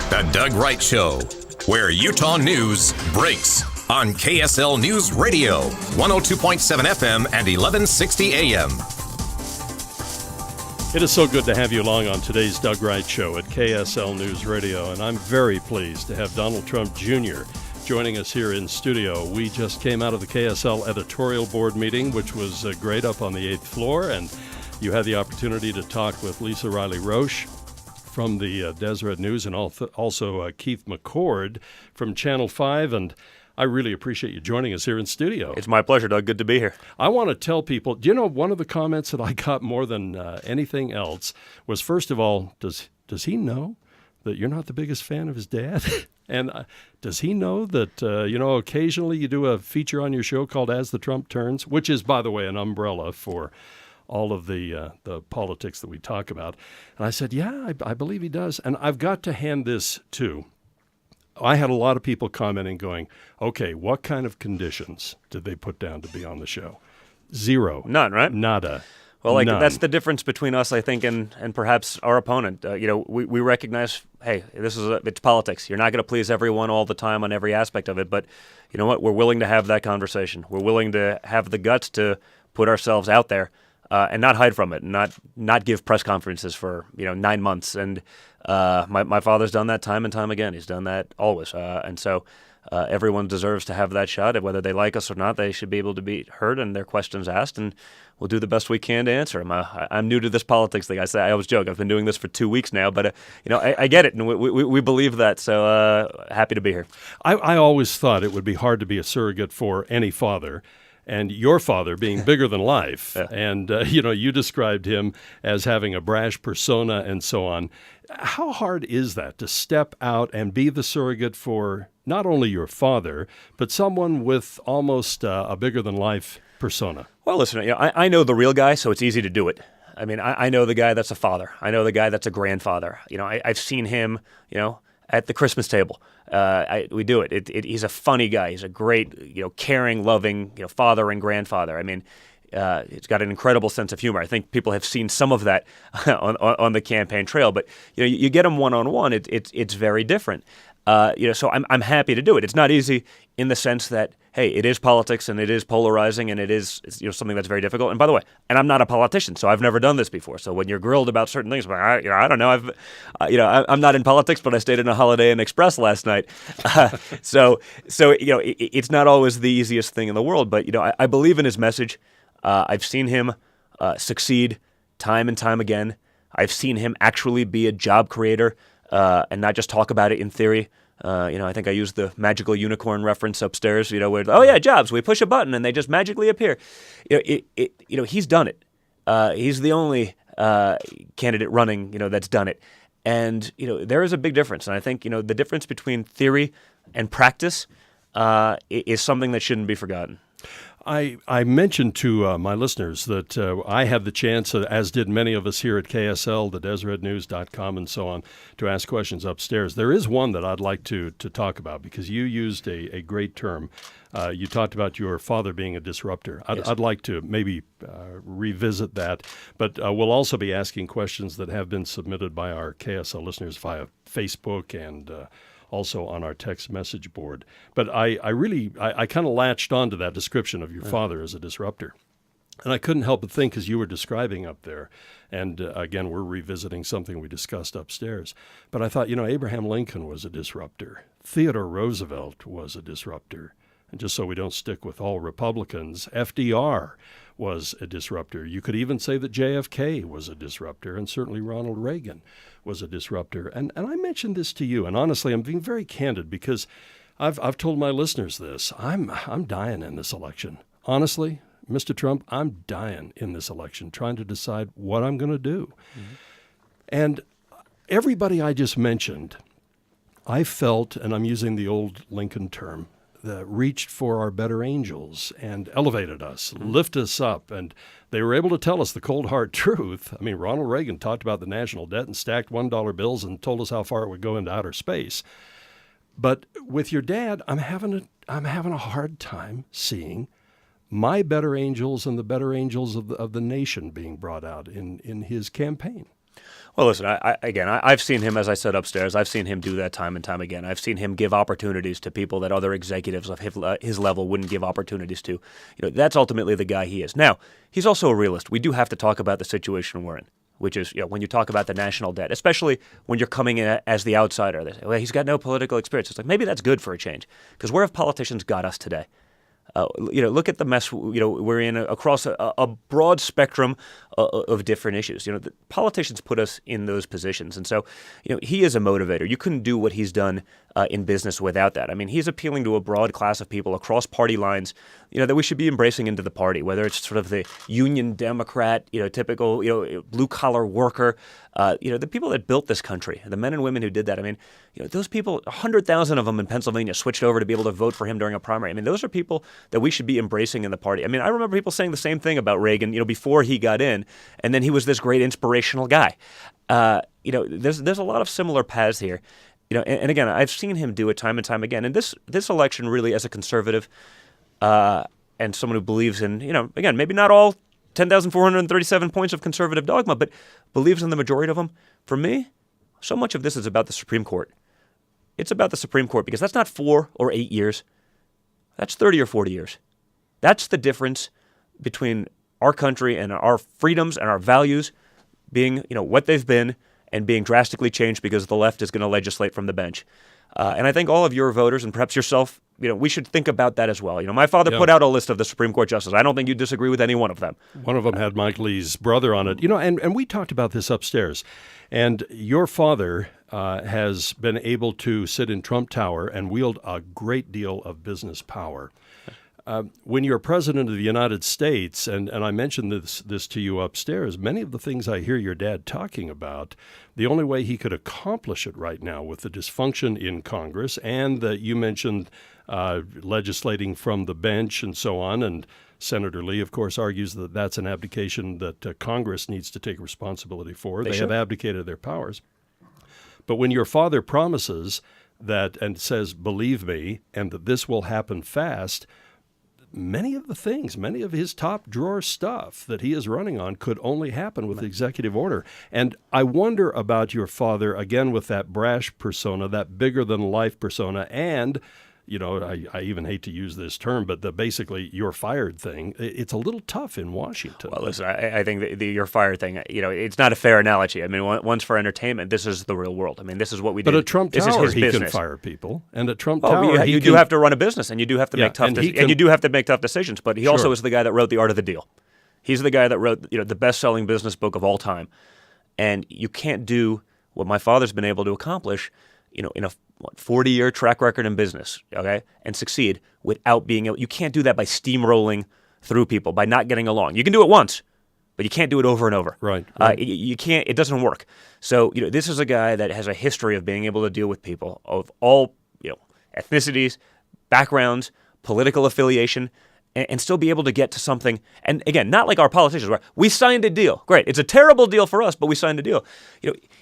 The Doug Wright Show, where Utah news breaks on KSL News Radio, 102.7 FM and 1160 AM. It is so good to have you along on today's Doug Wright Show at KSL News Radio, and I'm very pleased to have Donald Trump Jr. joining us here in studio. We just came out of the KSL editorial board meeting, which was great up on the 8th floor, and you had the opportunity to talk with Lisa Riley-Roche from the Deseret News and also Keith McCord from Channel 5, and I really appreciate you joining us here in studio. It's my pleasure, Doug. Good to be here. I want to tell people, do you know, one of the comments that I got more than anything else was, first of all, does he know that you're not the biggest fan of his dad? And does he know that, occasionally you do a feature on your show called As the Trump Turns, which is, by the way, an umbrella for all of the politics that we talk about. And I said, yeah, I believe he does. And I've got to hand this to, I had a lot of people commenting going, okay, what kind of conditions did they put down to be on the show? Zero. None, right? Nada. Well, None. That's the difference between us, I think, and perhaps our opponent. We recognize, hey, it's politics. You're not going to please everyone all the time on every aspect of it, but you know what? We're willing to have that conversation. We're willing to have the guts to put ourselves out there and not hide from it, and not give press conferences for 9 months. And my father's done that time and time again. He's done that always, and so. Everyone deserves to have that shot. Whether they like us or not, they should be able to be heard and their questions asked, and we'll do the best we can to answer them. I'm new to this politics thing. I always joke. I've been doing this for 2 weeks now, but I get it, and we believe that. So happy to be here. I always thought it would be hard to be a surrogate for any father. And your father being bigger than life, Yeah. And you described him as having a brash persona and so on. How hard is that to step out and be the surrogate for not only your father, but someone with almost a bigger than life persona? Well, listen, I know the real guy, so it's easy to do it. I mean, I know the guy that's a father. I know the guy that's a grandfather. I've seen him, at the Christmas table. We do it. He's a funny guy. He's a great, caring, loving, father and grandfather. I mean, he's got an incredible sense of humor. I think people have seen some of that on the campaign trail. But you get him one-on-one, it's very different. So I'm happy to do it. It's not easy in the sense that, hey, it is politics and it is polarizing and it's something that's very difficult. And by the way, I'm not a politician, so I've never done this before. So when you're grilled about certain things, I don't know. I'm not in politics, but I stayed in a Holiday Inn Express last night. So it's not always the easiest thing in the world. But I believe in his message. I've seen him succeed time and time again. I've seen him actually be a job creator and not just talk about it in theory. I think I used the magical unicorn reference upstairs, where, jobs, we push a button and they just magically appear. He's done it. He's the only candidate running, that's done it. And, there is a big difference. And I think, the difference between theory and practice is something that shouldn't be forgotten. I mentioned to my listeners that I had the chance, as did many of us here at KSL, the DeseretNews.com and so on, to ask questions upstairs. There is one that I'd like to talk about because you used a great term. You talked about your father being a disruptor. Yes. I'd like to maybe revisit that, but we'll also be asking questions that have been submitted by our KSL listeners via Facebook and also on our text message board. But I kind of latched onto that description of your father as a disruptor. And I couldn't help but think as you were describing up there, and again, we're revisiting something we discussed upstairs, but I thought, Abraham Lincoln was a disruptor. Theodore Roosevelt was a disruptor. And just so we don't stick with all Republicans, FDR was a disruptor. You could even say that JFK was a disruptor, and certainly Ronald Reagan was a disruptor. And I mentioned this to you, and honestly, I'm being very candid because I've told my listeners this. I'm dying in this election. Honestly, Mr. Trump, I'm dying in this election, trying to decide what I'm going to do. Mm-hmm. And everybody I just mentioned, I felt, and I'm using the old Lincoln term, that reached for our better angels and elevated us, lift us up, and they were able to tell us the cold hard truth. I mean, Ronald Reagan talked about the national debt and stacked $1 bills and told us how far it would go into outer space. But with your dad, I'm having a hard time seeing my better angels and the better angels of the nation being brought out in his campaign. Well, listen, I've seen him, as I said upstairs, I've seen him do that time and time again. I've seen him give opportunities to people that other executives of his level wouldn't give opportunities to. That's ultimately the guy he is. Now, he's also a realist. We do have to talk about the situation we're in, which is, when you talk about the national debt, especially when you're coming in as the outsider. They say, well, he's got no political experience. It's like, maybe that's good for a change, because where have politicians got us today? Look at the mess we're in across a broad spectrum of different issues. The politicians put us in those positions, and so he is a motivator. You couldn't do what he's done in business without that. I mean, he's appealing to a broad class of people across party lines, that we should be embracing into the party. Whether it's sort of the union Democrat, typical blue collar worker, the people that built this country, the men and women who did that. I mean, those people, 100,000 of them in Pennsylvania switched over to be able to vote for him during a primary. I mean, those are people that we should be embracing in the party. I mean, I remember people saying the same thing about Reagan, before he got in, and then he was this great inspirational guy. There's a lot of similar paths here. And again, I've seen him do it time and time again. And this election really, as a conservative and someone who believes in, again, maybe not all 10,437 points of conservative dogma, but believes in the majority of them. For me, so much of this is about the Supreme Court. It's about the Supreme Court because that's not 4 or 8 years. That's 30 or 40 years. That's the difference between our country and our freedoms and our values being, what they've been and being drastically changed because the left is going to legislate from the bench. And I think all of your voters and perhaps yourself, we should think about that as well. My father put out a list of the Supreme Court justices. I don't think you disagree with any one of them. One of them had Mike Lee's brother on it. And we talked about this upstairs. And your father has been able to sit in Trump Tower and wield a great deal of business power. When you're president of the United States, and I mentioned this to you upstairs, many of the things I hear your dad talking about, the only way he could accomplish it right now with the dysfunction in Congress, and you mentioned legislating from the bench and so on, and Senator Lee, of course, argues that that's an abdication that Congress needs to take responsibility for. They have abdicated their powers. But when your father promises that and says, believe me, and that this will happen fast, many of his top drawer stuff that he is running on could only happen with executive order. And I wonder about your father, again, with that brash persona, that bigger-than-life persona, and, I even hate to use this term, but basically you're fired thing, it's a little tough in Washington. Well, listen, I think the you're fired thing, it's not a fair analogy. I mean, once for entertainment, this is the real world. I mean, this is what we do. But at Trump Tower, he business. Can fire people. And at Trump Tower, you do have to run a business, and you do have to make tough and you do have to make tough decisions. But he also is the guy that wrote The Art of the Deal. He's the guy that wrote the best-selling business book of all time. And you can't do what my father's been able to accomplish, in a 40-year track record in business, okay, and succeed without being able. You can't do that by steamrolling through people, by not getting along. You can do it once, but you can't do it over and over. Right. You can't. It doesn't work. So this is a guy that has a history of being able to deal with people of all ethnicities, backgrounds, political affiliation, and still be able to get to something. And again, not like our politicians, where we signed a deal. Great. It's a terrible deal for us, but we signed a deal.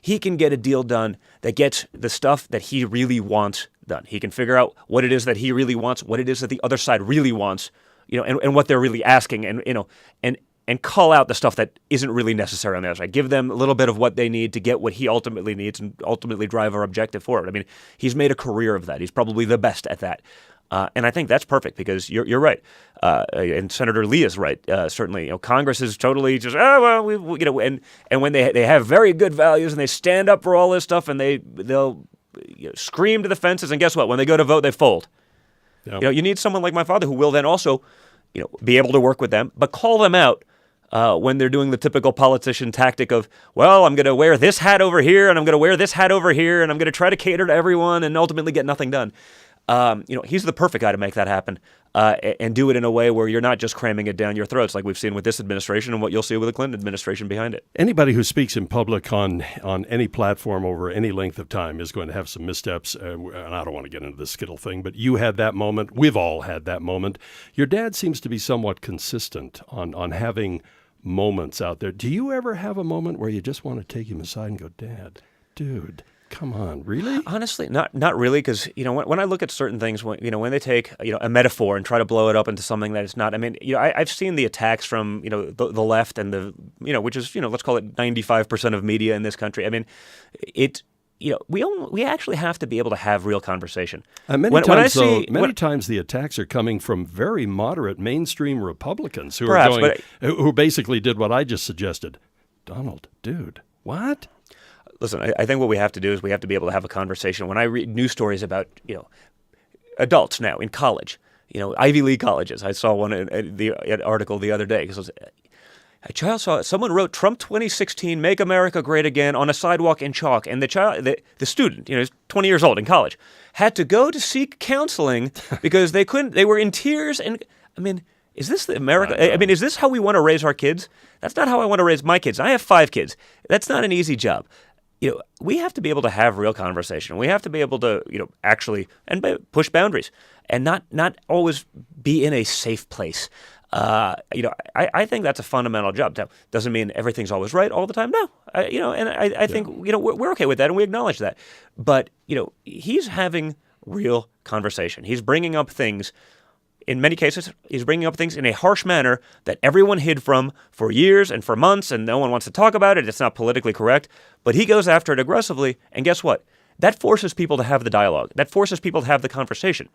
He can get a deal done that gets the stuff that he really wants done. He can figure out what it is that he really wants, what it is that the other side really wants, and what they're really asking, and call out the stuff that isn't really necessary on the other side. Give them a little bit of what they need to get what he ultimately needs and ultimately drive our objective forward. I mean, he's made a career of that. He's probably the best at that. And I think that's perfect because you're right, and Senator Lee is right. Certainly, Congress is totally just and when they have very good values and they stand up for all this stuff and they'll scream to the fences, and guess what? When they go to vote, they fold. Yep. You need someone like my father who will then also, be able to work with them, but call them out when they're doing the typical politician tactic of, well, I'm going to wear this hat over here and I'm going to wear this hat over here and I'm going to try to cater to everyone and ultimately get nothing done. He's the perfect guy to make that happen and do it in a way where you're not just cramming it down your throats like we've seen with this administration and what you'll see with the Clinton administration behind it. Anybody who speaks in public on any platform over any length of time is going to have some missteps, and I don't want to get into the Skittle thing, but you had that moment. We've all had that moment. Your dad seems to be somewhat consistent on having moments out there. Do you ever have a moment where you just want to take him aside and go, Dad, dude, Come on, really? Honestly, not really, because when I look at certain things, when they take a metaphor and try to blow it up into something that it's not. I mean, I've seen the attacks from the left and the which is let's call it 95% of media in this country. I mean, we actually have to be able to have real conversation. Many times the attacks are coming from very moderate mainstream Republicans who basically did what I just suggested. Donald, dude, what? Listen, I think what we have to do is we have to be able to have a conversation. When I read news stories about, adults now in college, Ivy League colleges, I saw an article the other day because someone wrote Trump 2016, make America great again on a sidewalk in chalk. And the student, he's 20 years old in college, had to go to seek counseling because they were in tears. And I mean, is this America? I mean, is this how we want to raise our kids? That's not how I want to raise my kids. I have 5 kids. That's not an easy job. We have to be able to have real conversation. We have to be able to, actually push boundaries and not always be in a safe place. I think that's a fundamental job. Now, doesn't mean everything's always right all the time. No, I think we're okay with that and we acknowledge that. But he's having real conversation. He's bringing up things. In many cases, he's bringing up things in a harsh manner that everyone hid from for years and for months, and no one wants to talk about it. It's not politically correct. But he goes after it aggressively, and guess what? That forces people to have the dialogue. That forces people to have the conversation.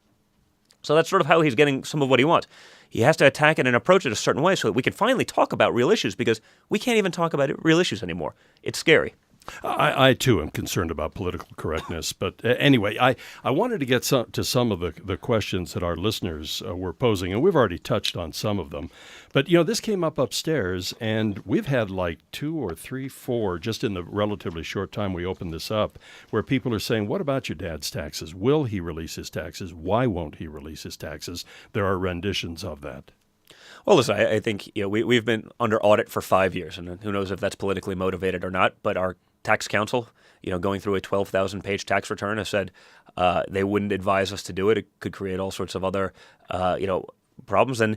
So that's sort of how he's getting some of what he wants. He has to attack it and approach it a certain way so that we can finally talk about real issues, because we can't even talk about real issues anymore. It's scary. I too am concerned about political correctness, but anyway, I wanted to get to some of the questions that our listeners were posing, and we've already touched on some of them. But this came up upstairs, and we've had like 2 or 3, 4 just in the relatively short time we opened this up, where people are saying, "What about your dad's taxes? Will he release his taxes? Why won't he release his taxes?" There are renditions of that. Well, listen, I think we've been under audit for 5 years, and who knows if that's politically motivated or not. But our tax counsel, going through a 12,000-page tax return, has said they wouldn't advise us to do it. It could create all sorts of other, problems. And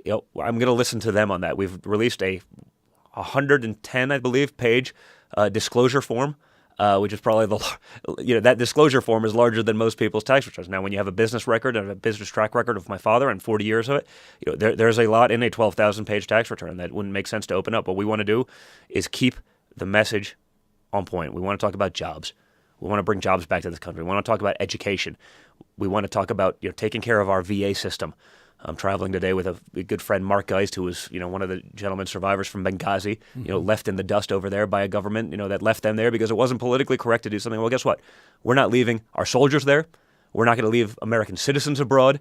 I'm going to listen to them on that. We've released a 110, I believe, page disclosure form, which is probably that disclosure form is larger than most people's tax returns. Now, when you have a business record and a business track record of my father and 40 years of it, there's a lot in a 12,000-page tax return that wouldn't make sense to open up. What we want to do is keep the message on point. We want to talk about jobs. We want to bring jobs back to this country. We want to talk about education. We want to talk about taking care of our VA system. I'm traveling today with a good friend, Mark Geist, who was one of the gentlemen survivors from Benghazi, left in the dust over there by a government that left them there because it wasn't politically correct to do something. Well, guess what? We're not leaving our soldiers there. We're not going to leave American citizens abroad.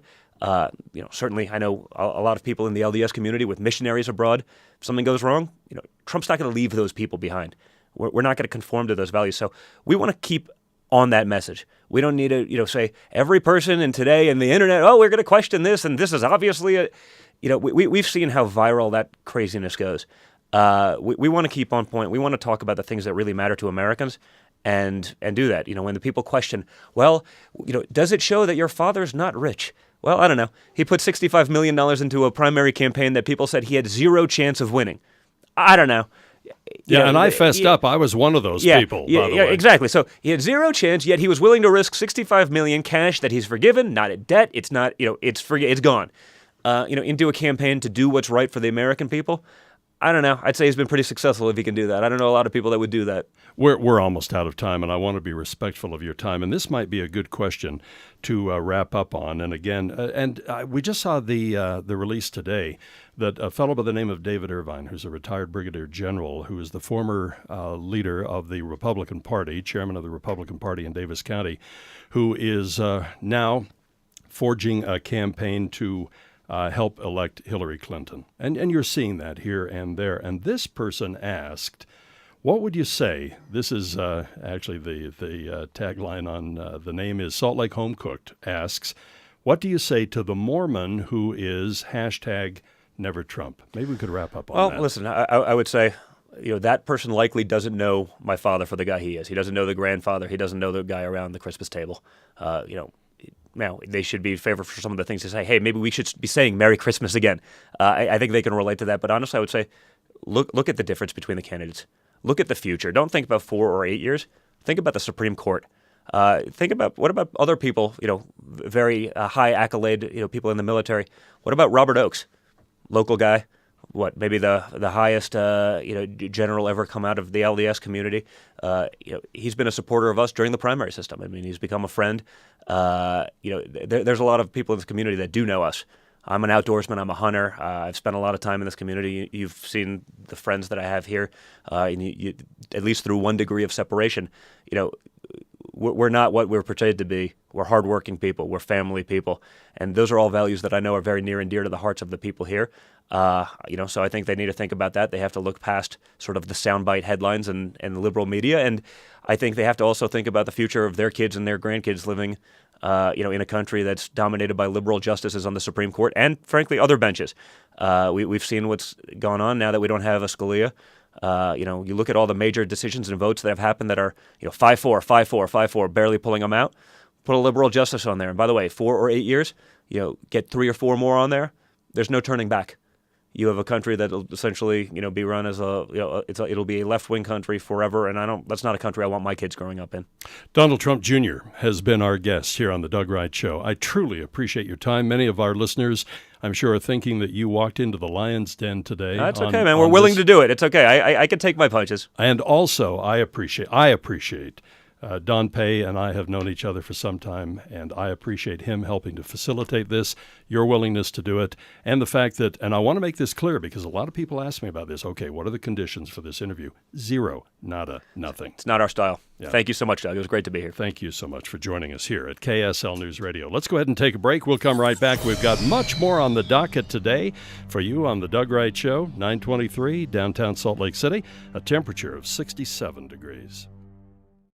Certainly, I know a lot of people in the LDS community with missionaries abroad. If something goes wrong, Trump's not going to leave those people behind. We're not going to conform to those values. So we want to keep on that message. We don't need to, say every person in today and the internet, we're going to question this, and this is obviously we've seen how viral that craziness goes. We want to keep on point. We want to talk about the things that really matter to Americans and do that. When the people question, does it show that your father's not rich? Well, I don't know. He put $65 million into a primary campaign that people said he had 0 chance of winning. I don't know. Yeah, and I fessed up. I was one of those people, by the way. Exactly. So he had 0 chance, yet he was willing to risk $65 million cash that he's forgiven, not a debt. It's not, it's gone. Into a campaign to do what's right for the American people. I don't know. I'd say he's been pretty successful if he can do that. I don't know a lot of people that would do that. We're almost out of time, and I want to be respectful of your time. And this might be a good question to wrap up on. And again, we just saw the release today that a fellow by the name of David Irvine, who's a retired brigadier general, who is the former leader of the Republican Party, chairman of the Republican Party in Davis County, who is now forging a campaign to help elect Hillary Clinton. And you're seeing that here and there. And this person asked, what would you say? This is actually the tagline on the name is Salt Lake Home Cooked asks, what do you say to the Mormon who is #Never Trump? Maybe we could wrap up on that. Well, listen, I would say, that person likely doesn't know my father for the guy he is. He doesn't know the grandfather. He doesn't know the guy around the Christmas table. Now, they should be favored for some of the things to say, hey, maybe we should be saying Merry Christmas again. I think they can relate to that. But honestly, I would say, look at the difference between the candidates. Look at the future. Don't think about 4 or 8 years. Think about the Supreme Court. Think about what about other people, very high accolade, people in the military. What about Robert Oakes, local guy? What, maybe the highest general ever come out of the LDS community. He's been a supporter of us during the primary system. I mean, he's become a friend. There's a lot of people in this community that do know us. I'm an outdoorsman. I'm a hunter. I've spent a lot of time in this community. You've seen the friends that I have here, and you, at least through one degree of separation, we're not what we're portrayed to be. We're hardworking people. We're family people, and those are all values that I know are very near and dear to the hearts of the people here. So I think they need to think about that. They have to look past sort of the soundbite headlines and the liberal media, and I think they have to also think about the future of their kids and their grandkids living, in a country that's dominated by liberal justices on the Supreme Court and, frankly, other benches. We've seen what's gone on now that we don't have a Scalia. You look at all the major decisions and votes that have happened that are, 5-4, 5-4, 5-4, barely pulling them out. Put a liberal justice on there. And by the way, 4 or 8 years, get 3 or 4 more on there. There's no turning back. You have a country that'll essentially, be run as it'll be a left-wing country forever, and that's not a country I want my kids growing up in. Donald Trump Jr. has been our guest here on the Doug Wright Show. I truly appreciate your time. Many of our listeners, I'm sure, are thinking that you walked into the lion's den today. That's okay, man. We're willing to do it. It's okay. I can take my punches. And also, I appreciate Don Pay and I have known each other for some time, and I appreciate him helping to facilitate this, your willingness to do it, and the fact that, and I want to make this clear because a lot of people ask me about this, okay, what are the conditions for this interview? 0, nada, nothing. It's not our style. Yeah. Thank you so much, Doug. It was great to be here. Thank you so much for joining us here at KSL News Radio. Let's go ahead and take a break. We'll come right back. We've got much more on the docket today for you on the Doug Wright Show, 923, downtown Salt Lake City, a temperature of 67 degrees.